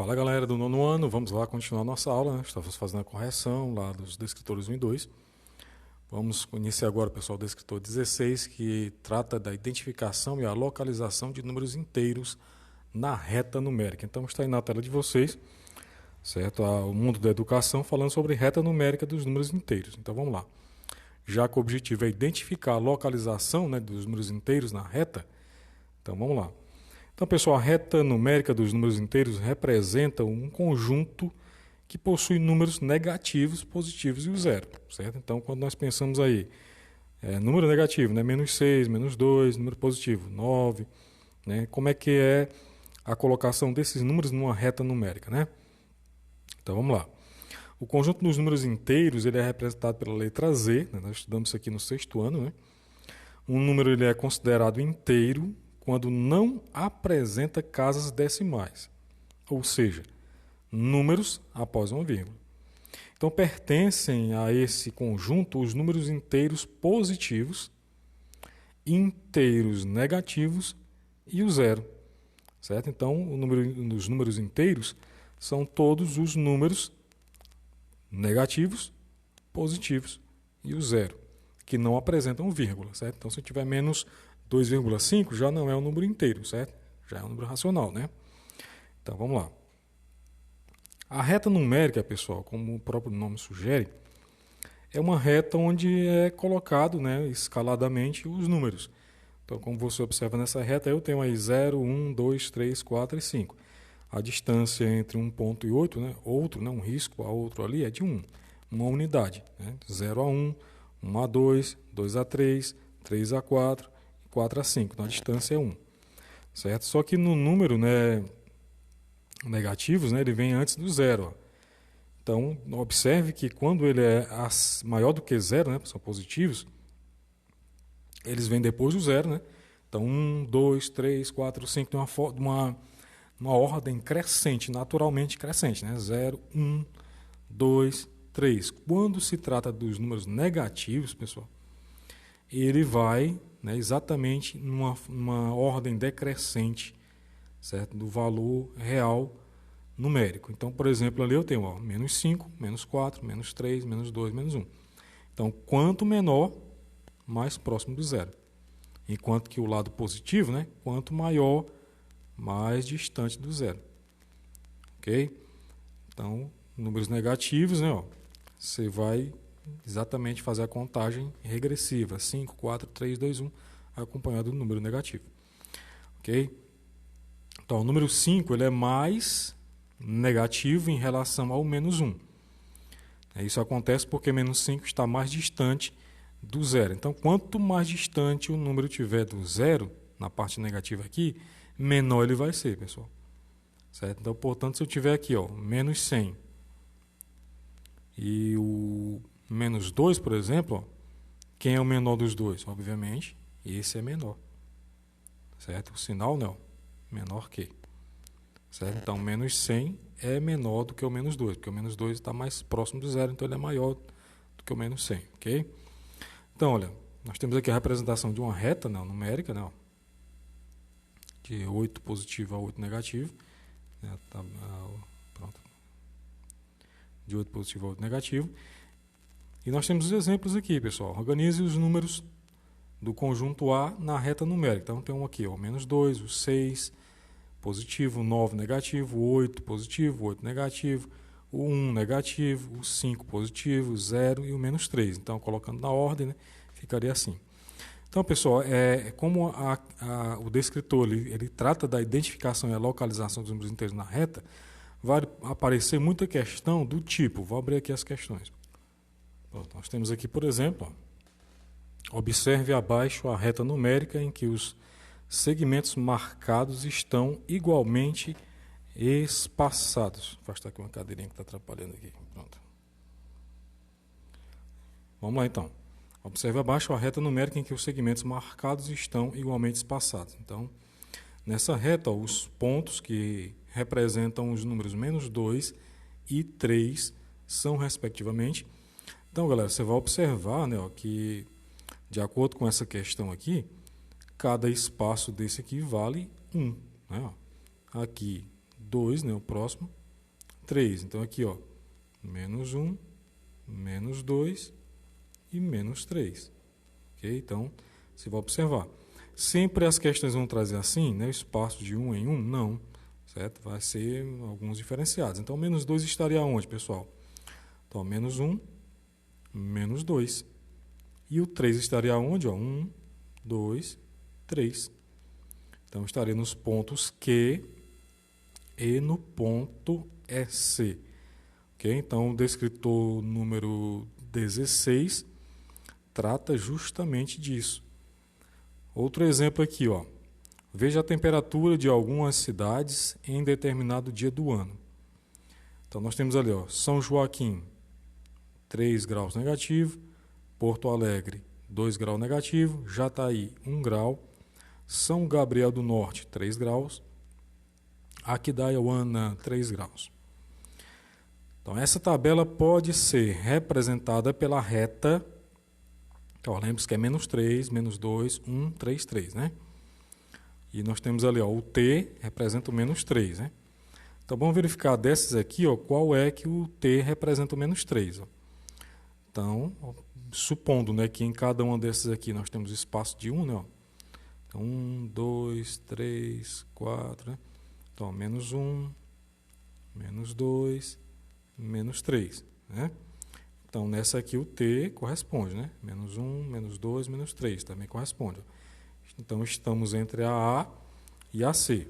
Fala galera do nono ano, vamos lá continuar nossa aula, né? Estamos fazendo a correção lá dos descritores 1 e 2. Vamos iniciar agora, pessoal, o descritor 16, que trata da identificação e a localização de números inteiros na reta numérica. Então está aí na tela de vocês, certo? O mundo da educação falando sobre reta numérica dos números inteiros. Então vamos lá. Já que o objetivo é identificar a localização, né, dos números inteiros na reta, então vamos lá. Então, pessoal, a reta numérica dos números inteiros representa um conjunto que possui números negativos, positivos e o zero, certo? Então, quando nós pensamos aí, número negativo, né, menos 6, menos 2, número positivo, 9, né, como é que é a colocação desses números numa reta numérica, né? Então, vamos lá. O conjunto dos números inteiros ele é representado pela letra Z, né, nós estudamos isso aqui no sexto ano, né? Um número ele é considerado inteiro quando não apresenta casas decimais, ou seja, números após uma vírgula. Então, pertencem a esse conjunto os números inteiros positivos, inteiros negativos e o zero, certo? Então, os números inteiros são todos os números negativos, positivos e o zero, que não apresentam vírgula, certo? Então, se eu tiver menos 2,5 já não é um número inteiro, certo? Já é um número racional, né? Então, vamos lá. A reta numérica, pessoal, como o próprio nome sugere, é uma reta onde é colocado, né, escaladamente os números. Então, como você observa nessa reta, eu tenho aí 0, 1, 2, 3, 4 e 5. A distância entre um ponto e outro, né, um risco a outro ali é de 1, uma unidade. Né? 0 a 1, 1 a 2, 2 a 3, 3 a 4, 4 a 5, então a distância é 1, certo? Só que no número, né, negativos, né, ele vem antes do zero. Ó. Então, observe que quando ele é maior do que zero, né, são positivos, eles vêm depois do zero. Né? Então, 1, 2, 3, 4, 5, tem uma ordem crescente, naturalmente crescente. Né? 0, 1, 2, 3. Quando se trata dos números negativos, pessoal, ele vai, né, exatamente numa ordem decrescente, certo? Do valor real numérico. Então, por exemplo, ali eu tenho ó, menos 5, menos 4, menos 3, menos 2, menos 1. Então, quanto menor, mais próximo do zero. Enquanto que o lado positivo, né, quanto maior, mais distante do zero. Ok? Então, números negativos, né, ó, você vai exatamente fazer a contagem regressiva, 5, 4, 3, 2, 1, acompanhado do número negativo. Ok? Então, o número 5 ele é mais negativo em relação ao menos 1. Isso acontece porque menos 5 está mais distante do zero. Então, quanto mais distante o número tiver do zero, na parte negativa aqui, menor ele vai ser, pessoal. Certo? Então, portanto, se eu tiver aqui, ó, menos 100 e o menos 2, por exemplo, ó, quem é o menor dos dois? Obviamente, esse é menor. Certo? O sinal não, menor que. Certo? Então, menos 100 é menor do que o menos 2, porque o menos 2 está mais próximo do zero, então ele é maior do que o menos 100. Ok? Então, olha, nós temos aqui a representação de uma reta, né, numérica, né, ó, de 8 positivo a 8 negativo. Né, pronto. De 8 positivo a 8 negativo. E nós temos os exemplos aqui, pessoal. Organize os números do conjunto A na reta numérica. Então, tem um aqui, ó, menos 2, o 6 positivo, o 9 negativo, o 8 positivo, o 8 negativo, o 1 negativo, o 5 positivo, o 0 e o menos 3. Então, colocando na ordem, né, ficaria assim. Então, pessoal, como o descritor ele trata da identificação e a localização dos números inteiros na reta, vai aparecer muita questão do tipo. Vou abrir aqui as questões. Pronto, nós temos aqui, por exemplo, ó, observe abaixo a reta numérica em que os segmentos marcados estão igualmente espaçados. Vou afastar aqui uma cadeirinha que está atrapalhando aqui. Pronto. Vamos lá, então. Observe abaixo a reta numérica em que os segmentos marcados estão igualmente espaçados. Então, nessa reta, ó, os pontos que representam os números menos 2 e 3 são, respectivamente. Então, galera, você vai observar, né, ó, que, de acordo com essa questão aqui, cada espaço desse aqui vale 1. Né, ó. Aqui 2, né, o próximo, 3. Então aqui, ó, menos 1, menos 2 e menos 3. Ok? Então, você vai observar. Sempre as questões vão trazer assim, né, o espaço de 1 em 1? Não. Certo? Vai ser alguns diferenciados. Então, menos 2 estaria onde, pessoal? Então, menos 1, menos 2. E o 3 estaria onde? 1, 2, 3. Então, estaria nos pontos Q e no ponto EC. Okay? Então, o descritor número 16 trata justamente disso. Outro exemplo aqui, ó. Veja a temperatura de algumas cidades em determinado dia do ano. Então, nós temos ali, ó, São Joaquim, 3 graus negativo, Porto Alegre, 2 graus negativo, Jataí, 1 grau, São Gabriel do Norte, 3 graus, Aquidauana, 3 graus. Então, essa tabela pode ser representada pela reta, então, lembre-se que é menos 3, menos 2, 1, 3, 3, né? E nós temos ali, ó, o T representa o menos 3, né? Então, vamos verificar dessas aqui, ó, qual é que o T representa o menos 3. Ó. Então, ó, supondo, né, que em cada uma dessas aqui nós temos espaço de 1, né? Ó. Então, 1, 2, 3, 4, né? Então, ó, menos 1, menos 2, menos 3, né? Então, nessa aqui o T corresponde, né? Menos 1, menos 2, menos 3 também corresponde. Ó. Então, estamos entre a A e a C.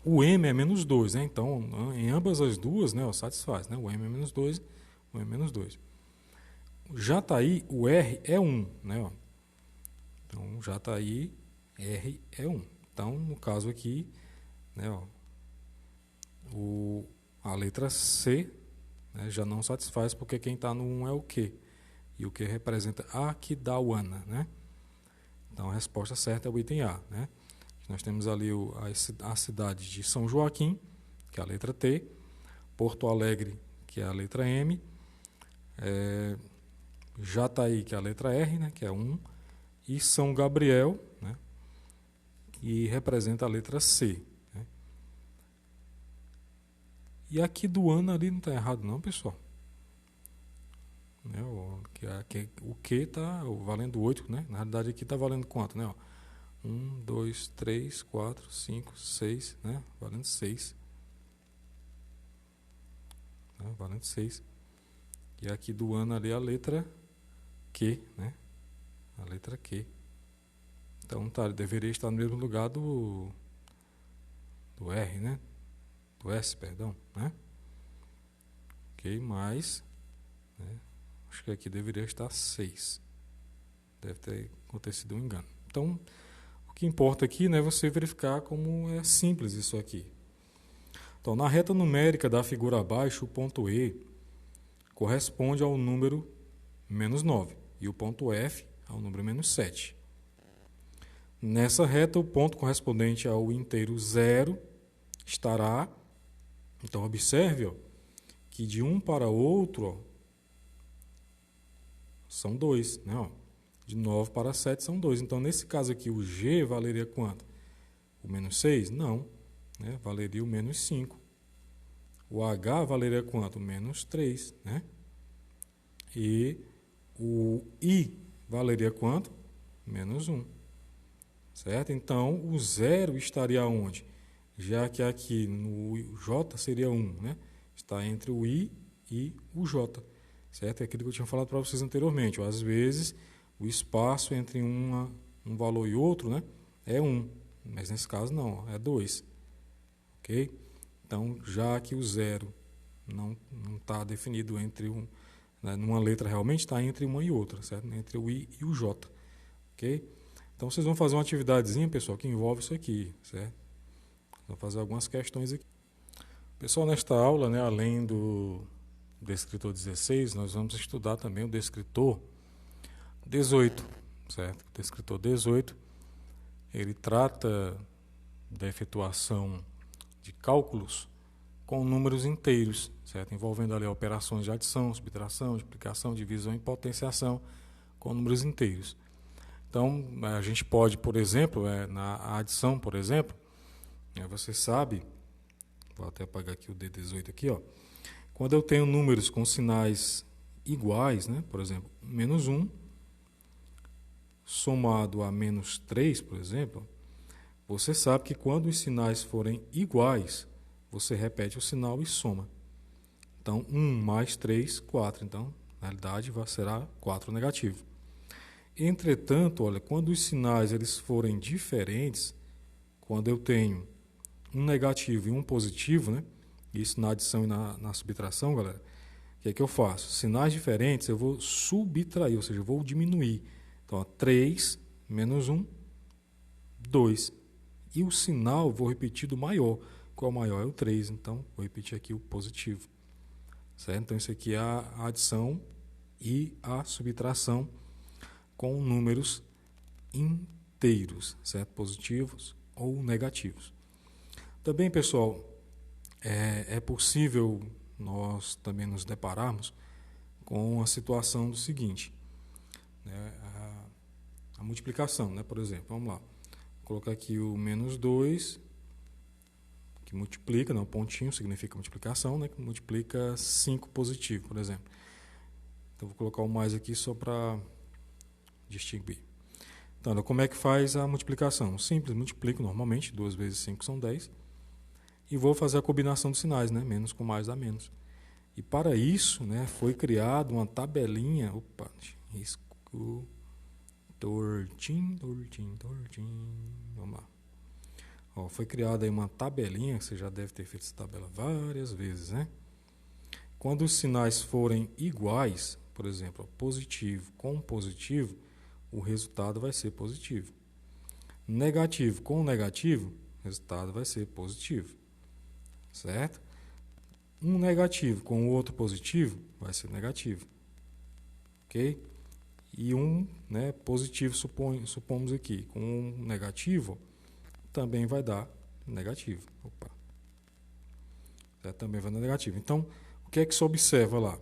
O M é menos 2, né? Então, em ambas as duas, né, ó, satisfaz, né? O M é menos 2, o M é menos 2. Já está aí, o R é 1, né? Ó. Então, já está aí, R é 1. Então, no caso aqui, né, ó, a letra C, né, já não satisfaz, porque quem está no 1 é o Q. E o Q representa Aquidauana, né? Então, a resposta certa é o item A, né? Nós temos ali a cidade de São Joaquim, que é a letra T, Porto Alegre, que é a letra M, Jataí, que é a letra R, né, que é 1, e São Gabriel, né, que representa a letra C. Né? E aqui do ano ali não está errado não, pessoal. Né, o Q está valendo 8, né? Na realidade aqui está valendo quanto, né? Ó? 1, 2, 3, 4, 5, 6, né? Valendo 6. Né? Valendo 6. E aqui do ano ali a letra Q, né? A letra Q. Então tá, deveria estar no mesmo lugar do R, né? Do S, perdão, né? Ok, mais, né? Acho que aqui deveria estar 6. Deve ter acontecido um engano. Então, o que importa aqui, né, é você verificar como é simples isso aqui. Então, na reta numérica da figura abaixo, o ponto E corresponde ao número menos 9 e o ponto F ao número menos 7. Nessa reta, o ponto correspondente ao inteiro 0 estará, então observe, ó, que de um para outro, ó, são 2, né? Ó. De 9 para 7 são 2. Então, nesse caso aqui, o G valeria quanto? O menos 6? Não. Né? Valeria o menos 5. O H valeria quanto? Menos 3. Né? E o I valeria quanto? Menos 1. Certo? Então, o 0 estaria onde? Já que aqui no J seria 1. Né? Está entre o I e o J. Certo? É aquilo que eu tinha falado para vocês anteriormente. Às vezes, o espaço entre um valor e outro, né, é 1. Mas nesse caso não, é 2. Ok? Então, já que o 0 não está definido entre né, numa letra realmente, está entre uma e outra, certo? Entre o I e o J. Ok? Então, vocês vão fazer uma atividadezinha, pessoal, que envolve isso aqui, certo? Vou fazer algumas questões aqui. Pessoal, nesta aula, né, além do descritor 16, nós vamos estudar também o descritor 18, certo? O descritor 18, ele trata da efetuação de cálculos com números inteiros, certo? Envolvendo ali operações de adição, subtração, multiplicação, divisão e potenciação com números inteiros. Então, a gente pode, por exemplo, na adição, por exemplo, você sabe Vou até apagar aqui o D18 aqui, ó. Quando eu tenho números com sinais iguais, né? Por exemplo, menos 1 somado a menos 3, por exemplo, você sabe que quando os sinais forem iguais, você repete o sinal e soma. Então, 1 mais 3, 4. Então, na realidade, será 4 negativo. Entretanto, olha, quando os sinais eles forem diferentes, quando eu tenho um negativo e um positivo, né? Isso na adição e na subtração, galera, o que é que eu faço? Sinais diferentes eu vou subtrair, ou seja, eu vou diminuir. Então, ó, 3 menos 1, 2. E o sinal vou repetir do maior. Qual maior? É o 3. Então, vou repetir aqui o positivo. Certo? Então, isso aqui é a adição e a subtração com números inteiros, certo? Positivos ou negativos. Também, pessoal, é possível nós também nos depararmos com a situação do seguinte, né? A multiplicação, né? Por exemplo, vamos lá. Vou colocar aqui o menos 2, que multiplica, né? O pontinho significa multiplicação, né? Que multiplica 5 positivo, por exemplo. Então, vou colocar o mais aqui só para distinguir. Então, como é que faz a multiplicação? Simples, multiplico normalmente, 2 vezes 5 são 10. E vou fazer a combinação dos sinais, né? Menos com mais dá menos. E para isso, né, foi criada uma tabelinha. Opa, risco tortinho. Vamos lá. Ó, foi criada aí uma tabelinha, você já deve ter feito essa tabela várias vezes, né? Quando os sinais forem iguais, por exemplo, positivo com positivo, o resultado vai ser positivo. Negativo com negativo, o resultado vai ser positivo. Certo? Um negativo com o outro positivo vai ser negativo. Ok? E um, né, positivo, supomos aqui, com um negativo, também vai dar negativo. Opa. Também vai dar negativo. Então, o que é que se observa lá?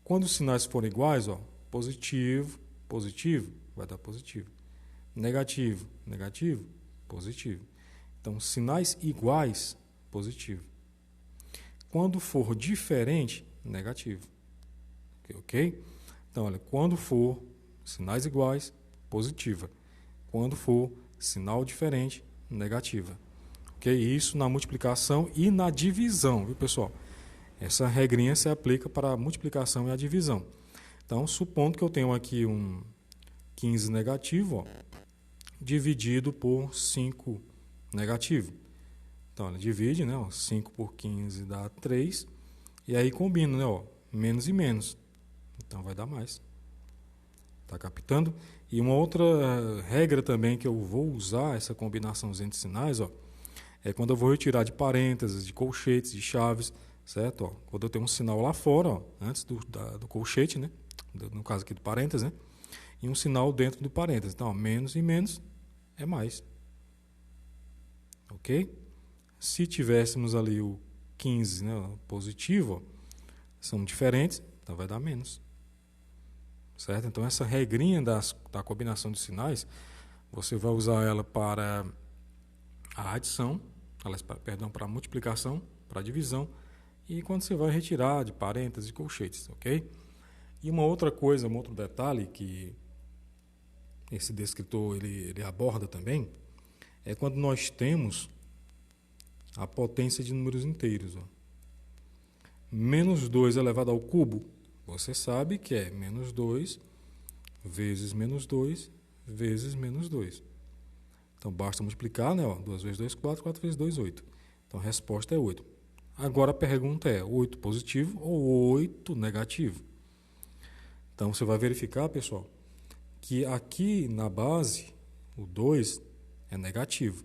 Quando os sinais forem iguais, ó, positivo, positivo, vai dar positivo. Negativo, negativo, positivo. Então, sinais iguais, positivo. Quando for diferente, negativo. Ok? Então, olha, quando for sinais iguais, positiva. Quando for sinal diferente, negativa. Ok? Isso na multiplicação e na divisão, viu, pessoal? Essa regrinha se aplica para a multiplicação e a divisão. Então, supondo que eu tenho aqui um 15 negativo, ó, dividido por 5 negativo. Então, ela divide, né? Ó, 5 por 15 dá 3. E aí combina, né? Ó, menos e menos. Então, vai dar mais. Tá captando? E uma outra regra também que eu vou usar, essa combinação entre sinais, ó, é quando eu vou retirar de parênteses, de colchetes, de chaves, certo? Ó, quando eu tenho um sinal lá fora, ó, antes do colchete, né? No caso aqui do parênteses, né? E um sinal dentro do parênteses. Então, ó, menos e menos é mais. Ok? Se tivéssemos ali o 15, né, positivo, ó, são diferentes, então vai dar menos. Certo? Então, essa regrinha da combinação de sinais, você vai usar ela para a adição, para a multiplicação, para a divisão, e quando você vai retirar de parênteses e colchetes, ok? E uma outra coisa, um outro detalhe que esse descritor ele aborda também, é quando nós temos a potência de números inteiros. Ó. Menos 2 elevado ao cubo, você sabe que é menos 2 vezes menos 2 vezes menos 2. Então, basta multiplicar, né? Ó, 2 vezes 2, 4, 4 vezes 2, 8. Então, a resposta é 8. Agora, a pergunta é 8 positivo ou 8 negativo? Então, você vai verificar, pessoal, que aqui na base, o 2 é negativo.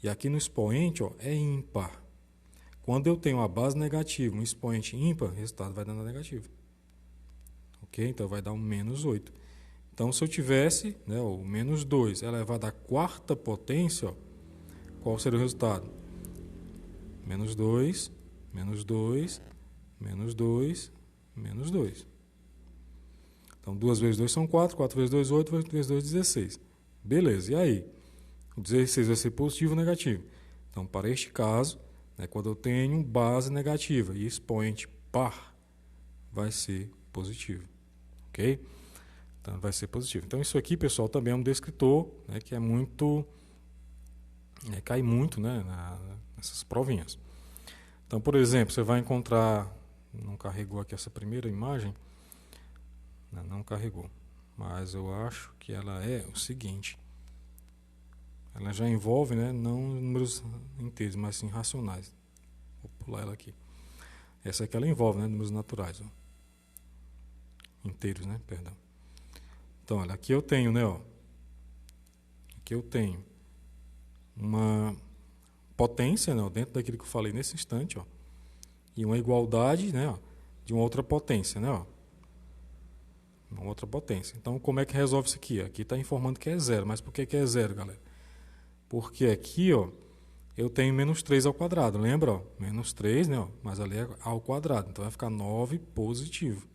E aqui no expoente, ó, é ímpar. Quando eu tenho a base negativa, um expoente ímpar, o resultado vai dar negativo. Ok? Então, vai dar um menos 8. Então, se eu tivesse, né, o menos 2 elevado à quarta potência, ó, qual seria o resultado? Menos 2, menos 2, menos 2, menos 2. Então, 2 vezes 2 são 4, 4 vezes 2, 8, 8 vezes 2, 16. Beleza, e aí? O 16 vai ser positivo ou negativo? Então, para este caso, Quando eu tenho base negativa e expoente par, vai ser positivo, ok? Então, vai ser positivo. Então, isso aqui, pessoal, também é um descritor, né, que é muito... cai muito, né, nessas provinhas. Então, por exemplo, você vai encontrar... Não carregou aqui essa primeira imagem. Não carregou. Mas eu acho que ela é o seguinte. Ela já envolve, né, não números inteiros, mas sim racionais. Vou pular ela aqui. Essa aqui ela envolve, né, números naturais. Ó. Inteiros, né, perdão. Então, olha, aqui eu tenho, né, ó. Aqui eu tenho uma potência, né, dentro daquilo que eu falei nesse instante, ó, e uma igualdade, né, ó, de uma outra potência, né, ó, uma outra potência. Então, como é que resolve isso aqui? Aqui está informando que é zero, mas por que é zero, galera? Porque aqui, ó, eu tenho menos 3 ao quadrado, lembra? Ó? Menos 3, né, ó, mas ali é ao quadrado, então vai ficar 9 positivo.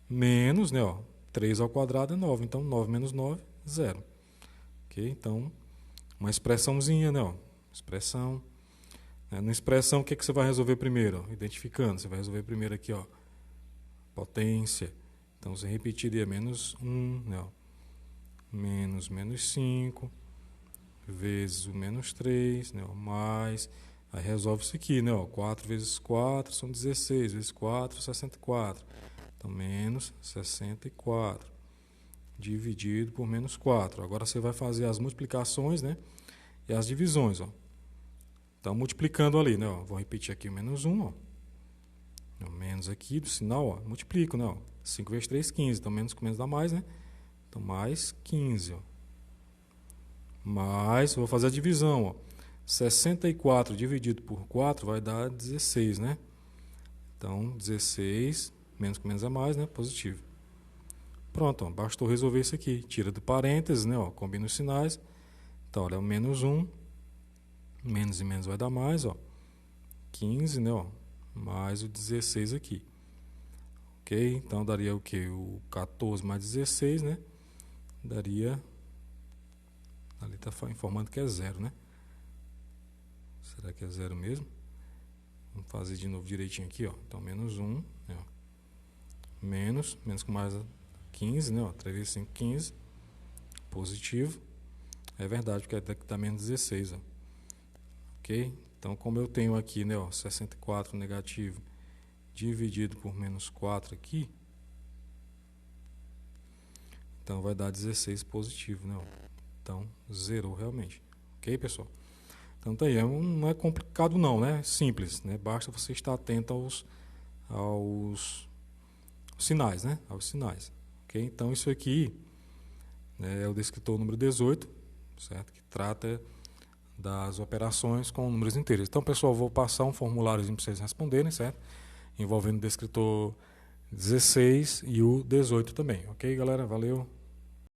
Menos, né, ó, 3 ao quadrado é 9, então 9 menos 9, 0. Ok? Então, uma expressãozinha, né, ó, expressão. Na expressão, o que você vai resolver primeiro? Ó? Identificando, você vai resolver primeiro aqui, ó, potência. Então, você repetiria menos 1, né, ó, menos 5, vezes o menos 3, né, ó, mais, aí resolve isso aqui, né, ó, 4 vezes 4 são 16, vezes 4, 64. Então, menos 64, dividido por menos 4. Agora, você vai fazer as multiplicações, né, e as divisões, ó. Então, multiplicando ali, né, ó, vou repetir aqui o menos 1, ó. O menos aqui do sinal, ó, multiplico, né, ó. 5 vezes 3, 15. Então, menos com menos dá mais, né? Então, mais 15, ó. Mais, vou fazer a divisão, ó. 64 dividido por 4 vai dar 16, né? Então, 16, menos com menos é mais, né? Positivo. Pronto, ó, bastou resolver isso aqui. Tira do parênteses, né, ó, combina os sinais. Então, olha, o menos 1. Menos e menos vai dar mais, ó. 15, né, ó, mais o 16 aqui. Ok? Então, daria o quê? O 14 mais 16, né? Daria... Ali está informando que é 0, né? Será que é 0 mesmo? Vamos fazer de novo direitinho aqui, ó. Então, menos 1, né, ó. Menos com mais 15, né, ó. 3 vezes 5, 15. Positivo. É verdade, porque aqui está menos 16, ó. Ok? Então, como eu tenho aqui, né, ó, 64 negativo dividido por menos 4 aqui, então vai dar 16 positivo, né? Ó. Então, zerou realmente. Ok, pessoal? Então, tá aí. Não é complicado não, né? Simples, né? Basta você estar atento aos sinais, né? Aos sinais. Ok? Então, isso aqui, né, é o descritor número 18, certo? Que trata das operações com números inteiros. Então, pessoal, vou passar um formuláriozinho para vocês responderem, certo? Envolvendo o descritor 16 e o 18 também. Ok, galera? Valeu!